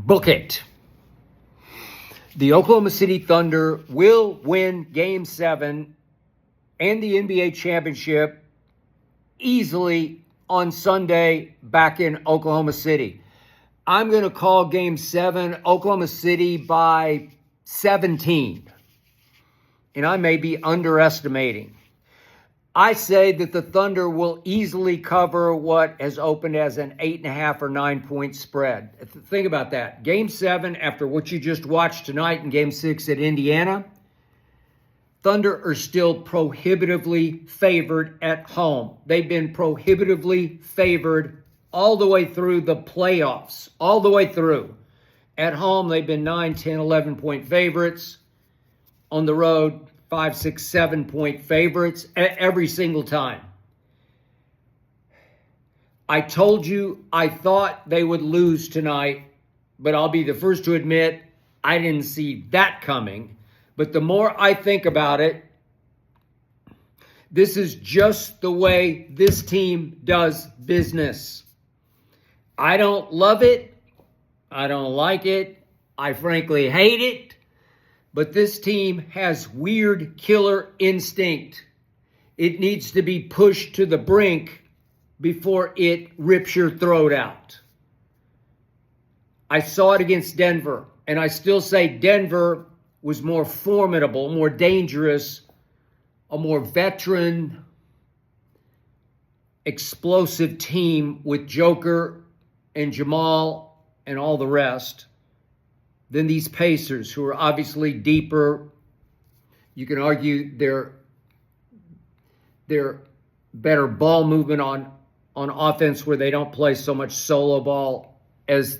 Book it. The Oklahoma City Thunder will win Game 7 and the NBA championship easily on Sunday back in Oklahoma City. I'm going to call Game 7 Oklahoma City by 17. And I may be underestimating. I say that the Thunder will easily cover what has opened as an 8.5 or 9-point spread. Think about that. Game 7, after what you just watched tonight in Game 6 at Indiana, Thunder are still prohibitively favored at home. They've been prohibitively favored all the way through the playoffs, all the way through. At home, they've been 9, 10, 11-point favorites. On the road, 5, 6, 7-point favorites every single time. I told you I thought they would lose tonight, but I'll be the first to admit I didn't see that coming. But the more I think about it, this is just the way this team does business. I don't love it. I don't like it. I frankly hate it. But this team has weird killer instinct. It needs to be pushed to the brink before it rips your throat out. I saw it against Denver, and I still say Denver was more formidable, more dangerous, a more veteran, explosive team with Joker and Jamal and all the rest than these Pacers, who are obviously deeper. You can argue they're better ball movement on offense, where they don't play so much solo ball as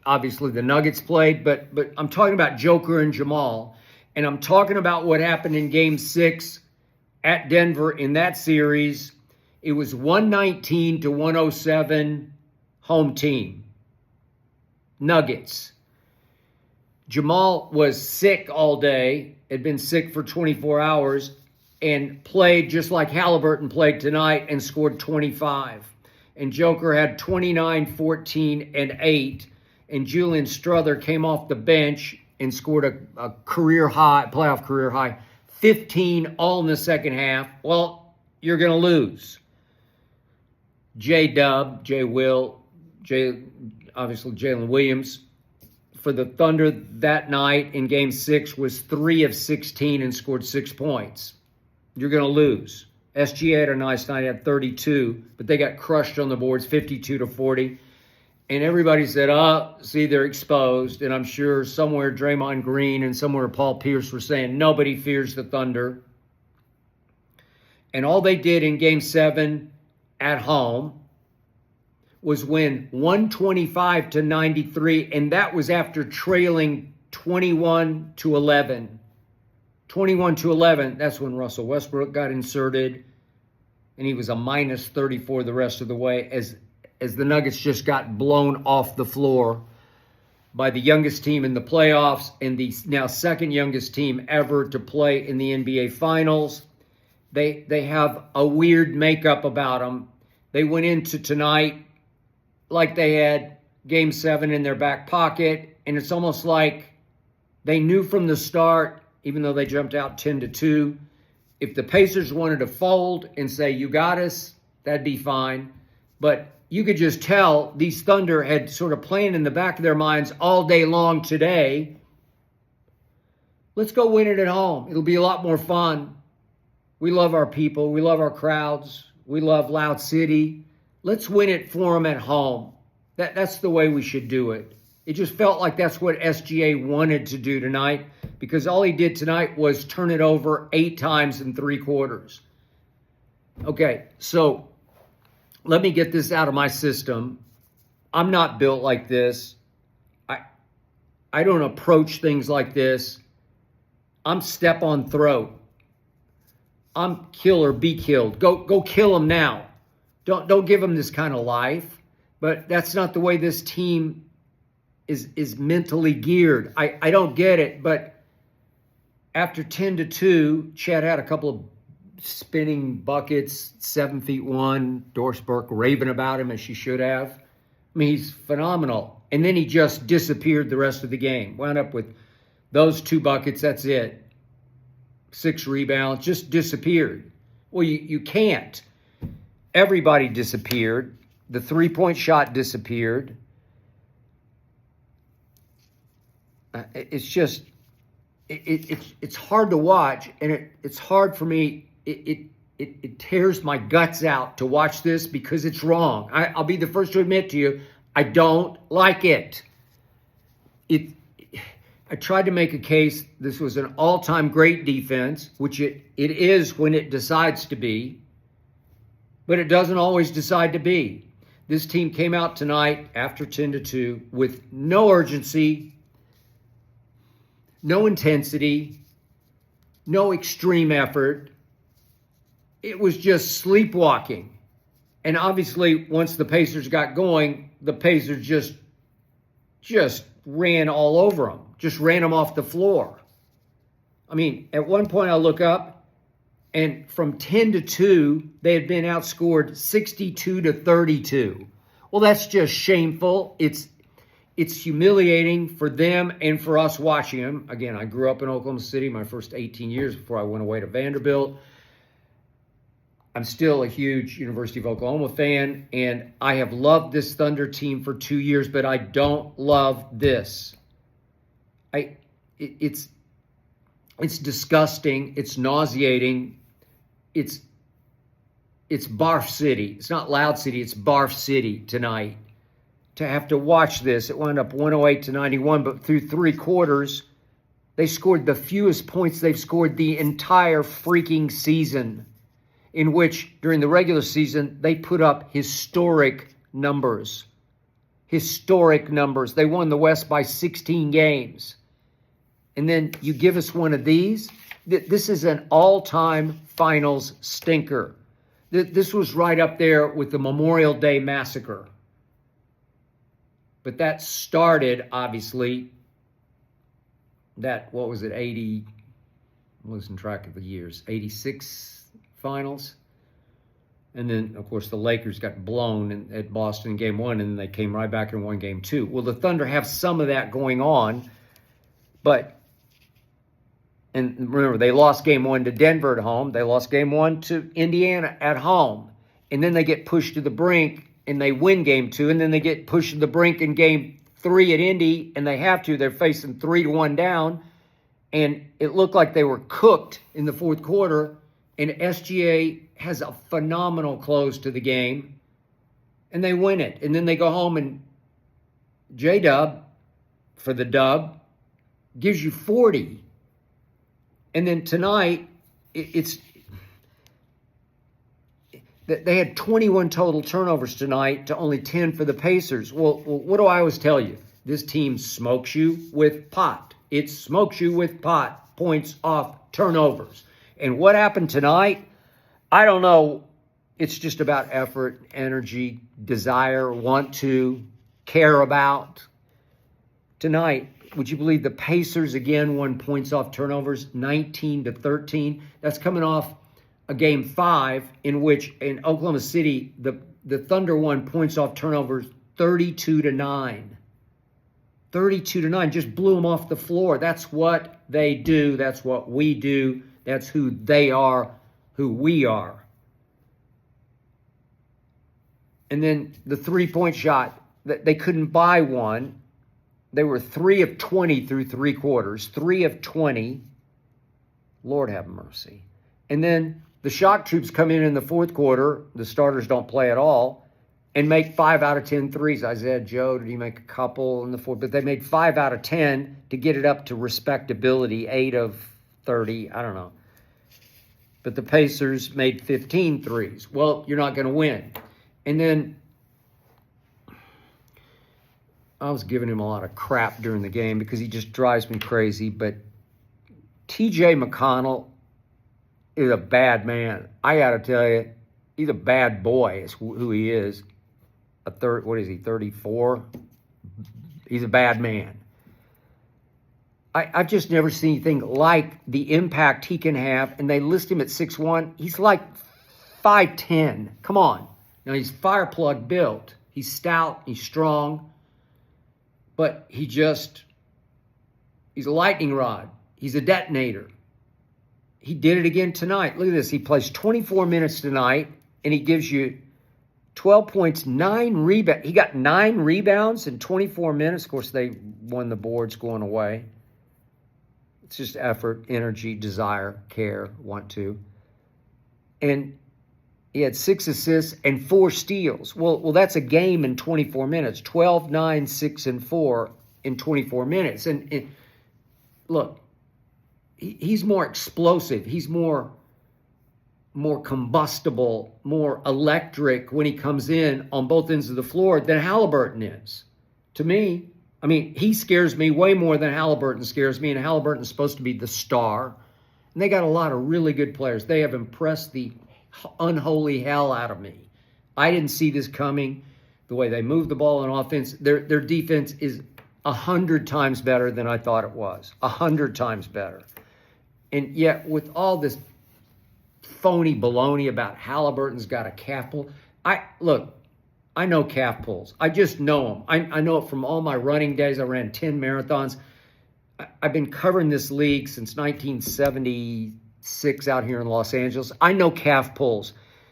obviously the Nuggets played. But I'm talking about Joker and Jamal, and I'm talking about what happened in Game 6 at Denver in that series. It was 119 to 107 home team. Nuggets. Jamal was sick all day, had been sick for 24 hours, and played just like Halliburton played tonight and scored 25. And Joker had 29, 14, and 8. And Julian Strother came off the bench and scored a career high, playoff career high, 15 all in the second half. Well, you're going to lose. J-Dub, J-Will, obviously Jalen Williams, for the Thunder that night in Game 6 was 3 of 16 and scored 6 points. You're going to lose. SGA had a nice night, had 32, but they got crushed on the boards, 52 to 40. And everybody said, see, they're exposed. And I'm sure somewhere Draymond Green and somewhere Paul Pierce were saying, nobody fears the Thunder. And all they did in Game 7 at home was win 125 to 93, and that was after trailing 21 to 11. 21 to 11, that's when Russell Westbrook got inserted, and he was a minus 34 the rest of the way as the Nuggets just got blown off the floor by the youngest team in the playoffs and the now second youngest team ever to play in the NBA Finals. They have a weird makeup about them. They went into tonight like they had Game 7 in their back pocket, and it's almost like they knew from the start, even though they jumped out 10 to 2, if the Pacers wanted to fold and say, you got us, that'd be fine. But you could just tell these Thunder had sort of playing in the back of their minds all day long today, let's go win it at home. It'll be a lot more fun. We love our people. We love our crowds. We love Loud City. Let's win it for them at home. That's the way we should do it. It just felt like that's what SGA wanted to do tonight, because all he did tonight was turn it over 8 times in 3 quarters. Okay, so let me get this out of my system. I'm not built like this. I don't approach things like this. I'm step on throat. I'm kill or be killed. Go kill them now. Don't give them this kind of life. But that's not the way this team is mentally geared. I don't get it. But after 10 to 2, Chet had a couple of spinning buckets, 7'1". Doris Burke raving about him as she should have. I I mean, he's phenomenal. And then he just disappeared the rest of the game. Wound up with those 2 buckets, that's it. 6 rebounds, just disappeared. Well, you can't. Everybody disappeared. The 3-point shot disappeared. It's just, it's hard to watch, and it's hard for me. It tears my guts out to watch this because it's wrong. I'll be the first to admit to you, I don't like it. I tried to make a case this was an all-time great defense, which it is when it decides to be, but it doesn't always decide to be. This team came out tonight after 10-2 with no urgency, no intensity, no extreme effort. It was just sleepwalking. And obviously, once the Pacers got going, the Pacers just ran all over them, just ran them off the floor. I mean, at one point I look up, and from 10-2, they had been outscored 62-32. Well, that's just shameful. It's humiliating for them and for us watching them. Again, I grew up in Oklahoma City my first 18 years before I went away to Vanderbilt. I'm still a huge University of Oklahoma fan, and I have loved this Thunder team for 2 years, but I don't love this. It's disgusting. It's nauseating. It's Barf City. It's not Loud City. It's Barf City tonight. To have to watch this, it wound up 108-91, but through 3 quarters, they scored the fewest points they've scored the entire freaking season, in which during the regular season, they put up historic numbers. Historic numbers. They won the West by 16 games. And then you give us one of these? This is an all-time finals stinker. This was right up there with the Memorial Day Massacre. But that started, obviously, what was it, 80, I'm losing track of the years, 86 finals. And then, of course, the Lakers got blown at Boston in Game 1, and then they came right back and won Game 2. Well, the Thunder have some of that going on, and remember, they lost Game 1 to Denver at home. They lost Game 1 to Indiana at home. And then they get pushed to the brink, and they win Game 2, and then they get pushed to the brink in Game 3 at Indy, and they have to. They're facing 3-1 down, and it looked like they were cooked in the fourth quarter, and SGA has a phenomenal close to the game, and they win it. And then they go home, and J-Dub, for the dub, gives you 40. And then tonight, they had 21 total turnovers tonight to only 10 for the Pacers. Well, what do I always tell you? This team smokes you with pot. It smokes you with pot, points off turnovers. And what happened tonight? I don't know. It's just about effort, energy, desire, want to, care about. Tonight, would you believe the Pacers again won points off turnovers, 19-13? That's coming off a Game 5 in which in Oklahoma City, the Thunder won points off turnovers 32-9. 32-9, just blew them off the floor. That's what they do. That's what we do. That's who they are, who we are. And then the 3-point shot, they couldn't buy one. They were 3 of 20 through 3 quarters, 3 of 20. Lord have mercy. And then the shock troops come in the fourth quarter. The starters don't play at all and make 5 out of 10 threes. Isaiah Joe, did he make a couple in the fourth? But they made 5 out of 10 to get it up to respectability, 8 of 30. I don't know. But the Pacers made 15 threes. Well, you're not going to win. And then I was giving him a lot of crap during the game because he just drives me crazy. But T.J. McConnell is a bad man. I got to tell you, he's a bad boy is who he is. What is he, 34? He's a bad man. I've just never seen anything like the impact he can have. And they list him at 6'1". He's like 5'10". Come on. Now, he's fireplug built. He's stout, he's strong, but he's a lightning rod. He's a detonator. He did it again tonight. Look at this. He plays 24 minutes tonight, and he gives you 12 points, 9 rebounds. He got 9 rebounds in 24 minutes. Of course, they won the boards going away. It's just effort, energy, desire, care, want to. And he had 6 assists and 4 steals. Well, that's a game in 24 minutes. 12, 9, 6, and 4 in 24 minutes. And look, he's more explosive. He's more combustible, more electric when he comes in on both ends of the floor than Halliburton is. To me, I mean, he scares me way more than Halliburton scares me, and Halliburton's supposed to be the star. And they got a lot of really good players. They have impressed the unholy hell out of me. I didn't see this coming. The way they move the ball on offense, their defense is 100 times better than I thought it was. 100 times better. And yet, with all this phony baloney about Halliburton's got a calf pull, I know calf pulls. I just know them. I know it from all my running days. I ran 10 marathons. I've been covering this league since 1976 out here in Los Angeles. I know calf pulls.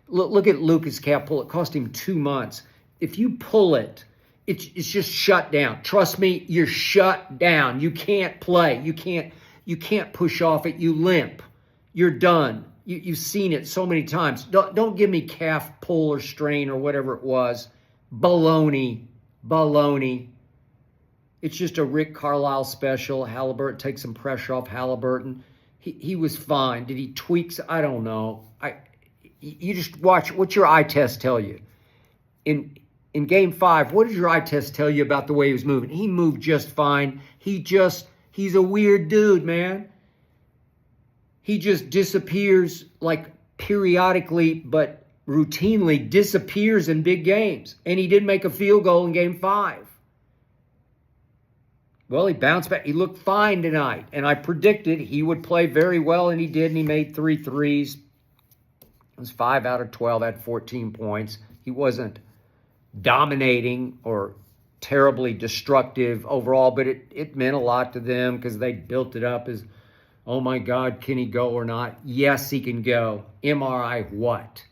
Look at Luka's calf pull. It cost him 2 months. If you pull it, it's just shut down. Trust me, you're shut down. You can't play. You can't push off it. You limp. You're done. You've seen it so many times. Don't give me calf pull or strain or whatever it was. Baloney. It's just a Rick Carlisle special. Halliburton takes some pressure off Halliburton. He was fine. Did he tweak? I don't know. You just watch. What's your eye test tell you? In Game 5, what did your eye test tell you about the way he was moving? He moved just fine. He's a weird dude, man. He just disappears, like periodically, but routinely disappears in big games. And he did make a field goal in Game 5. Well, he bounced back. He looked fine tonight. And I predicted he would play very well, and he did. And he made 3 threes. It was 5 out of 12, had 14 points. He wasn't dominating or terribly destructive overall, but it meant a lot to them because they built it up as, oh my God, can he go or not? Yes, he can go. MRI what?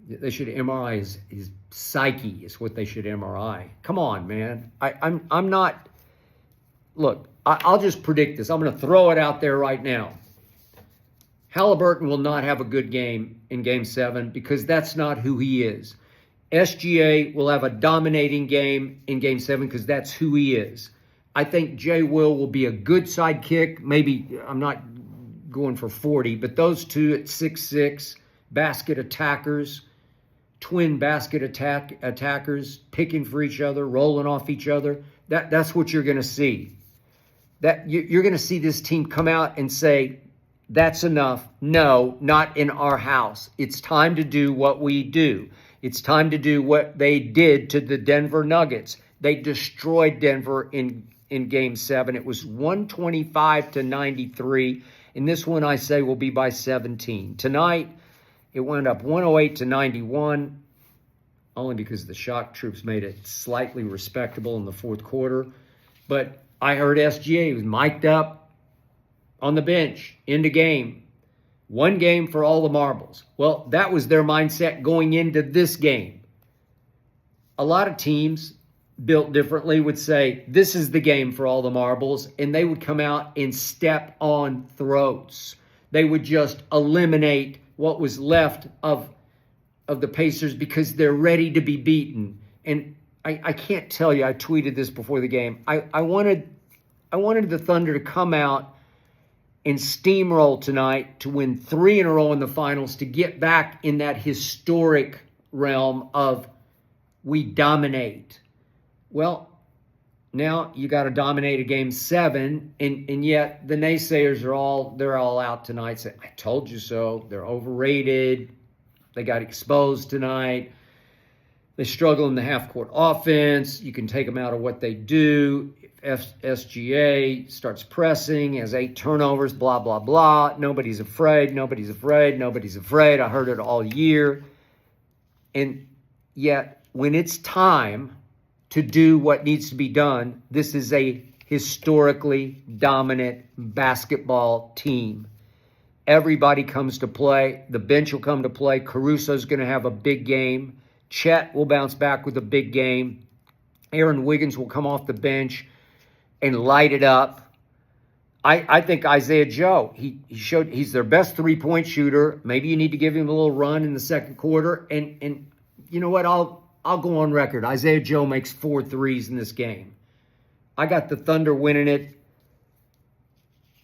They should MRI his psyche is what they should MRI. Come on, man. I'm not. Look, I'll just predict this. I'm going to throw it out there right now. Halliburton will not have a good game in Game 7 because that's not who he is. SGA will have a dominating game in Game 7 because that's who he is. I think Jay will be a good sidekick. Maybe I'm not going for 40, but those two at 6'6", basket attackers, twin basket attackers, picking for each other, rolling off each other. That's what you're going to see. That you're going to see this team come out and say, that's enough. No, not in our house. It's time to do what we do. It's time to do what they did to the Denver Nuggets. They destroyed Denver in Game 7. It was 125-93. And this one, I say, will be by 17. Tonight, it wound up 108-91, only because the shock troops made it slightly respectable in the fourth quarter. But I heard SGA was mic'd up on the bench, into game. One game for all the marbles. Well, that was their mindset going into this game. A lot of teams built differently would say, this is the game for all the marbles, and they would come out and step on throats. They would just eliminate what was left of the Pacers because they're ready to be beaten. And I can't tell you, I tweeted this before the game. I wanted the Thunder to come out and steamroll tonight to win 3 in a row in the finals to get back in that historic realm of we dominate. Well, now you got to dominate a Game 7, and yet the naysayers are all out tonight saying, I told you so. They're overrated. They got exposed tonight. They struggle in the half-court offense. You can take them out of what they do. SGA starts pressing, has 8 turnovers, blah, blah, blah. Nobody's afraid. I heard it all year. And yet when it's time to do what needs to be done, this is a historically dominant basketball team. Everybody comes to play. The bench will come to play. Caruso's going to have a big game. Chet will bounce back with a big game. Aaron Wiggins will come off the bench and light it up. I think Isaiah Joe, he showed he's their best three-point shooter. Maybe you need to give him a little run in the second quarter. And you know what? I'll go on record. Isaiah Joe makes 4 threes in this game. I got the Thunder winning it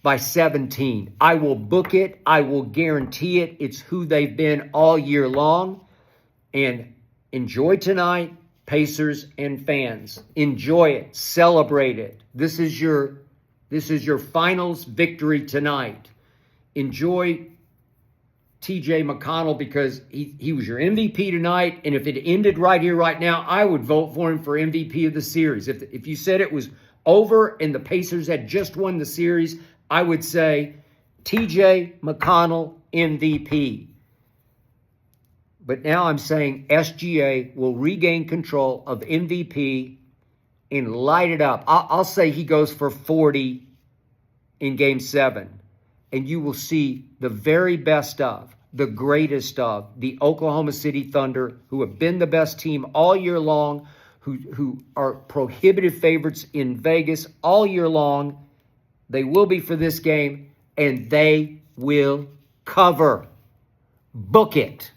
by 17. I will book it. I will guarantee it. It's who they've been all year long. And enjoy tonight, Pacers and fans. Enjoy it. Celebrate it. This is your finals victory tonight. Enjoy TJ McConnell because he was your MVP tonight. And if it ended right here, right now, I would vote for him for MVP of the series. If you said it was over and the Pacers had just won the series, I would say TJ McConnell MVP. But now I'm saying SGA will regain control of MVP and light it up. I'll say he goes for 40 in Game 7. And you will see the very best of, the greatest of, the Oklahoma City Thunder, who have been the best team all year long, who are prohibitive favorites in Vegas all year long. They will be for this game, and they will cover. Book it.